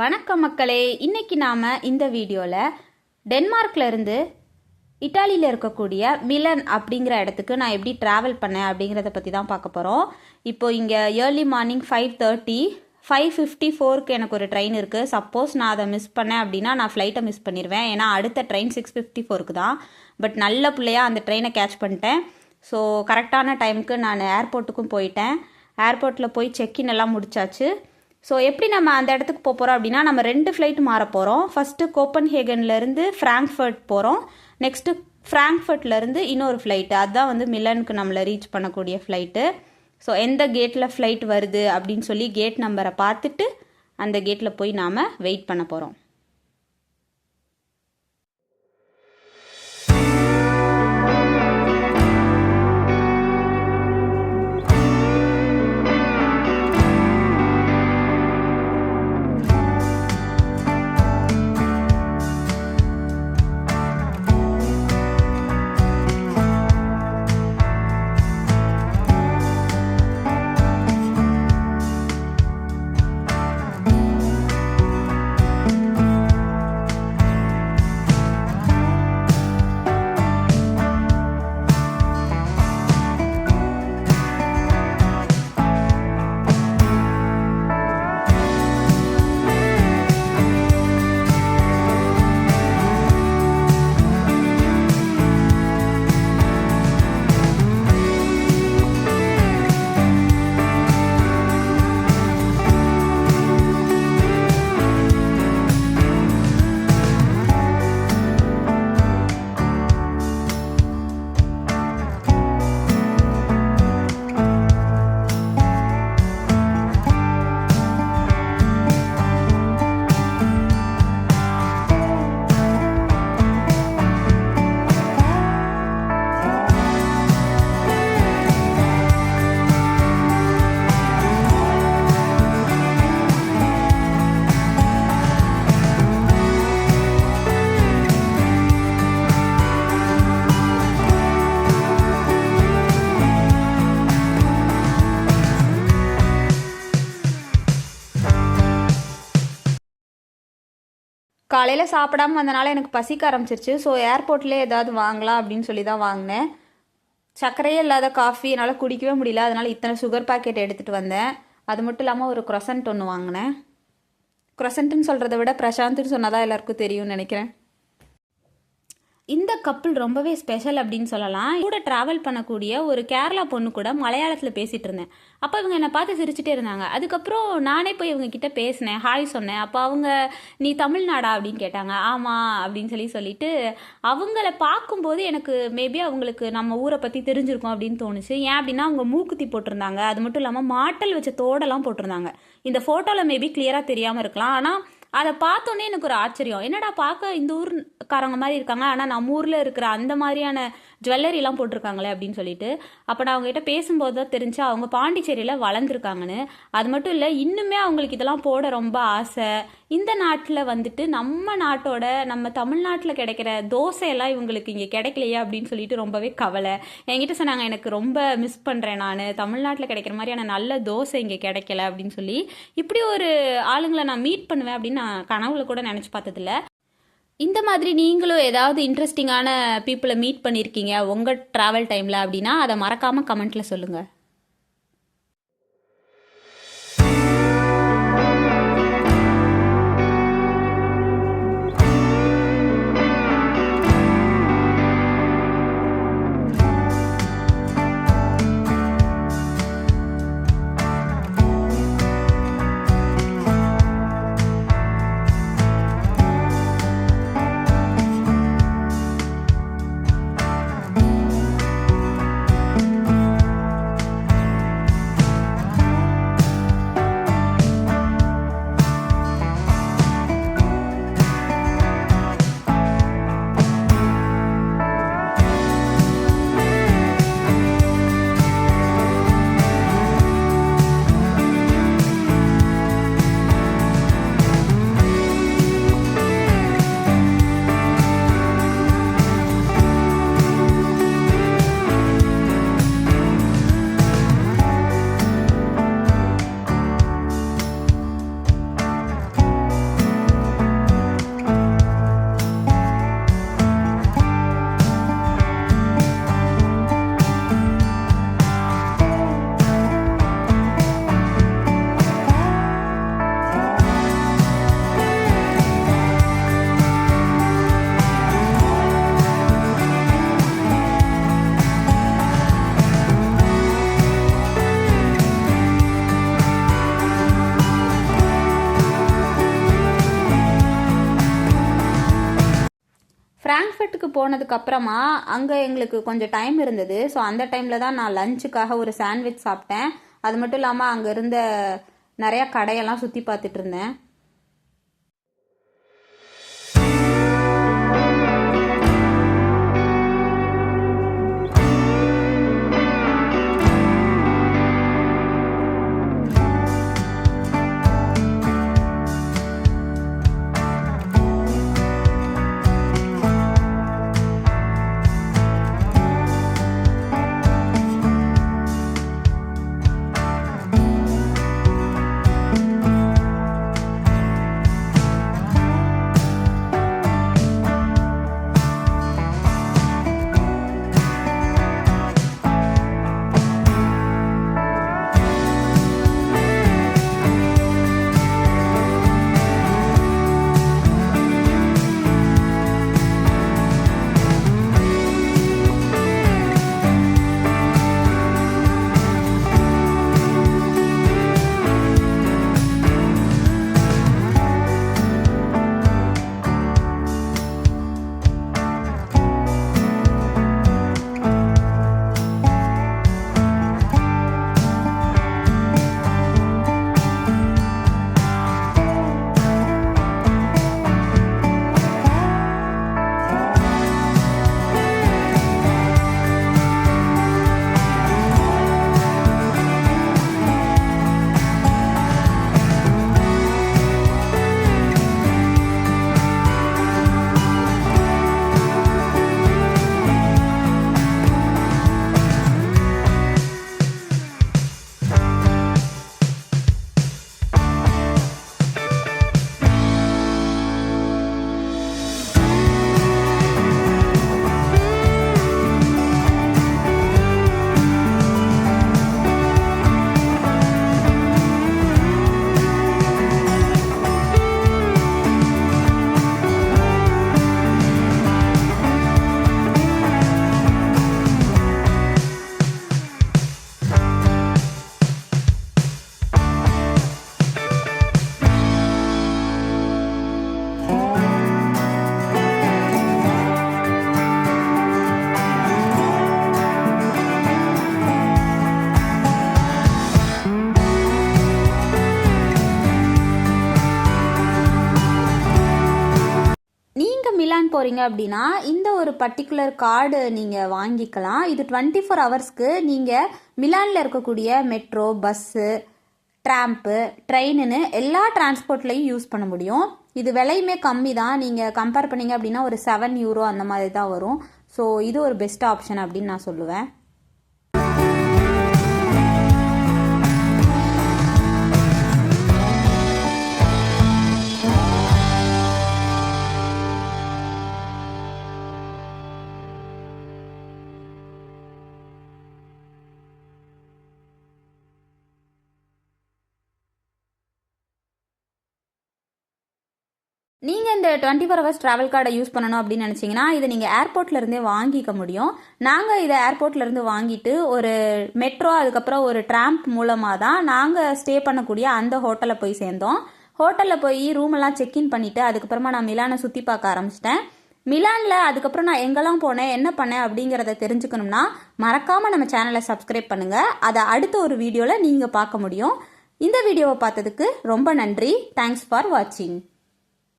வணக்கம் மக்களே. இன்னைக்கு நாம் இந்த வீடியோவில் டென்மார்க்கில் இருந்து இட்டாலியில் இருக்கக்கூடிய மிலன் அப்படிங்கிற இடத்துக்கு நான் எப்படி ட்ராவல் பண்ணேன் அப்படிங்கிறத பற்றி தான் பார்க்க போகிறோம். இப்போது இங்கே ஏர்லி மார்னிங் 5:30 5:54க்கு எனக்கு ஒரு ட்ரெயின் இருக்குது. சப்போஸ் நான் அதை மிஸ் பண்ணேன் அப்படின்னா நான் ஃப்ளைட்டை மிஸ் பண்ணிடுவேன். ஏன்னா அடுத்த ட்ரெயின் 6:54க்கு தான். பட் நல்ல பிள்ளையாக அந்த ட்ரெயினை கேட்ச் பண்ணிட்டேன். ஸோ கரெக்டான டைமுக்கு நான் ஏர்போர்ட்டுக்கும் போயிட்டேன். ஏர்போர்ட்டில் போய் செக்இன் எல்லாம் முடிச்சாச்சு. ஸோ எப்படி நம்ம அந்த இடத்துக்கு போக போகிறோம் அப்படின்னா, நம்ம 2 ஃப்ளைட் மாற போகிறோம். ஃபஸ்ட்டு கோப்பன்ஹேகன்லேருந்து ஃப்ராங்க்ஃபர்ட் போகிறோம். நெக்ஸ்ட்டு ஃப்ராங்க்ஃபர்ட்லேருந்து இன்னொரு ஃப்ளைட்டு, அதுதான் மிலனுக்கு நம்மளை ரீச் பண்ணக்கூடிய ஃப்ளைட்டு. ஸோ எந்த கேட்டில் ஃப்ளைட் வருது அப்படின்னு சொல்லி கேட் நம்பரை பார்த்துட்டு அந்த கேட்டில் போய் நாம் வெயிட் பண்ண போகிறோம். காலையில் சாப்பிடாமல் வந்தனால எனக்கு பசிக்க ஆரம்பிச்சிருச்சு. ஸோ ஏர்போர்ட்லேயே ஏதாவது வாங்கலாம் அப்படின்னு சொல்லி தான் வாங்கினேன். சர்க்கரையே இல்லாத காஃபி என்னால் குடிக்கவே முடியல. அதனால் இத்தனை சுகர் பாக்கெட் எடுத்துகிட்டு வந்தேன். அது மட்டும் இல்லாமல் ஒரு க்ரொசன்ட் ஒன்று வாங்கினேன். க்ரொசன்ட்டுன்னு சொல்கிறத விட பிரசாந்த்னு சொன்னால் தான் எல்லாருக்கும் தெரியும்னு நினைக்கிறேன். இந்த கப்பிள் ரொம்பவே ஸ்பெஷல் அப்படின்னு சொல்லலாம். கூட ட்ராவல் பண்ணக்கூடிய ஒரு கேரளா பொண்ணு கூட மலையாளத்தில் பேசிகிட்டு இருந்தேன். அப்போ இவங்க என்னை பார்த்து சிரிச்சுட்டே இருந்தாங்க. அதுக்கப்புறம் நானே போய் இவங்க கிட்ட பேசினேன், ஹாய் சொன்னேன். அப்போ அவங்க நீ தமிழ்நாடா அப்படின்னு கேட்டாங்க. ஆமாம் அப்படின்னு சொல்லிட்டு அவங்கள பார்க்கும்போது எனக்கு மேபி அவங்களுக்கு நம்ம ஊரை பற்றி தெரிஞ்சிருக்கும் அப்படின்னு தோணுச்சு. ஏன் அப்படின்னா அவங்க மூக்குத்தி போட்டிருந்தாங்க. அது மட்டும் இல்லாமல் மாட்டல் வச்ச தோடெல்லாம் போட்டிருந்தாங்க. இந்த ஃபோட்டோவில் மேபி கிளியராக தெரியாமல் இருக்கலாம். ஆனால் அதை பார்த்தோன்னே எனக்கு ஒரு ஆச்சரியம். என்னடா பார்க்க இந்த ஊர்க்காரங்க மாதிரி இருக்காங்க, ஆனால் நம்ம ஊரில் இருக்கிற அந்த மாதிரியான ஜுவல்லரிலாம் போட்டிருக்காங்களே அப்படின்னு சொல்லிட்டு. அப்போ நான் அவங்ககிட்ட பேசும்போது தான் தெரிஞ்சு அவங்க பாண்டிச்சேரியில் வளர்ந்துருக்காங்கன்னு. அது மட்டும் இல்லை, இன்னுமே அவங்களுக்கு இதெல்லாம் போட ரொம்ப ஆசை. இந்த நாட்டில் நம்ம நாட்டோட நம்ம தமிழ்நாட்டில் கிடைக்கிற தோசையெல்லாம் இவங்களுக்கு இங்கே கிடைக்கலையே அப்படின்னு சொல்லிட்டு ரொம்பவே கவலை. என்கிட்ட சொன்னாங்க, எனக்கு ரொம்ப மிஸ் பண்ணுறேன், நான் தமிழ்நாட்டில் கிடைக்கிற மாதிரியான நல்ல தோசை இங்கே கிடைக்கல அப்படின்னு சொல்லி. இப்படி ஒரு ஆளுங்களை நான் மீட் பண்ணுவேன் அப்படின்னு நான் கனவுல கூட நினச்சி பார்த்ததில்ல. இந்த மாதிரி நீங்களும் ஏதாவது இன்ட்ரெஸ்டிங்கான பீப்புளை மீட் பண்ணியிருக்கீங்க உங்கள் ட்ராவல் டைமில் அப்படின்னா அதை மறக்காமல் கமெண்ட்டில் சொல்லுங்கள். ஃப்ராங்க்ஃபர்ட்டுக்கு போனதுக்கு அப்புறமா அங்கே எங்களுக்கு கொஞ்சம் டைம் இருந்தது. ஸோ அந்த டைமில் தான் நான் லஞ்சுக்காக ஒரு சாண்ட்விச் சாப்பிட்டேன். அது மட்டும் இல்லாமல் அங்கே இருந்த நிறையா கடையெல்லாம் சுற்றி பார்த்துட்டு இருந்தேன். மிலான் போகிறீங்க அப்படின்னா இந்த ஒரு பர்டிகுலர் கார்டு நீங்கள் வாங்கிக்கலாம். இது 24 ஹவர்ஸ்க்கு நீங்கள் மிலானில் இருக்கக்கூடிய மெட்ரோ, பஸ்ஸு, ட்ராம்ப்பு, ட்ரெயின்னு எல்லா டிரான்ஸ்போர்ட்லேயும் யூஸ் பண்ண முடியும். இது விலையுமே கம்மி தான். நீங்கள் கம்பேர் பண்ணிங்க அப்படின்னா ஒரு €7 அந்த மாதிரி தான் வரும். ஸோ இது ஒரு பெஸ்ட் ஆப்ஷன் அப்படின்னு நான் சொல்லுவேன். நீங்கள் இந்த 24 ஹவர்ஸ் ட்ராவல் கார்டை யூஸ் பண்ணணும் அப்படின்னு நினச்சிங்கன்னா இதை நீங்கள் ஏர்போர்ட்லேருந்தே வாங்கிக்க முடியும். நாங்கள் இதை ஏர்போர்ட்லேருந்து வாங்கிட்டு ஒரு மெட்ரோ அதுக்கப்புறம் ஒரு ட்ராம்ப் மூலமாக தான் நாங்கள் ஸ்டே பண்ணக்கூடிய அந்த ஹோட்டலில் போய் சேர்ந்தோம். ஹோட்டலில் போய் ரூமெல்லாம் செக்இன் பண்ணிவிட்டு அதுக்கப்புறமா நான் மிலானை சுற்றி பார்க்க ஆரம்பிச்சிட்டேன். மிலானில் அதுக்கப்புறம் நான் எங்கெல்லாம் போனேன், என்ன பண்ணேன் அப்படிங்கிறத தெரிஞ்சுக்கணும்னா மறக்காமல் நம்ம சேனலை சப்ஸ்கிரைப் பண்ணுங்கள். அதை அடுத்த ஒரு வீடியோவில் நீங்கள் பார்க்க முடியும். இந்த வீடியோவை பார்த்ததுக்கு ரொம்ப நன்றி. தேங்க்ஸ் ஃபார் வாட்சிங்.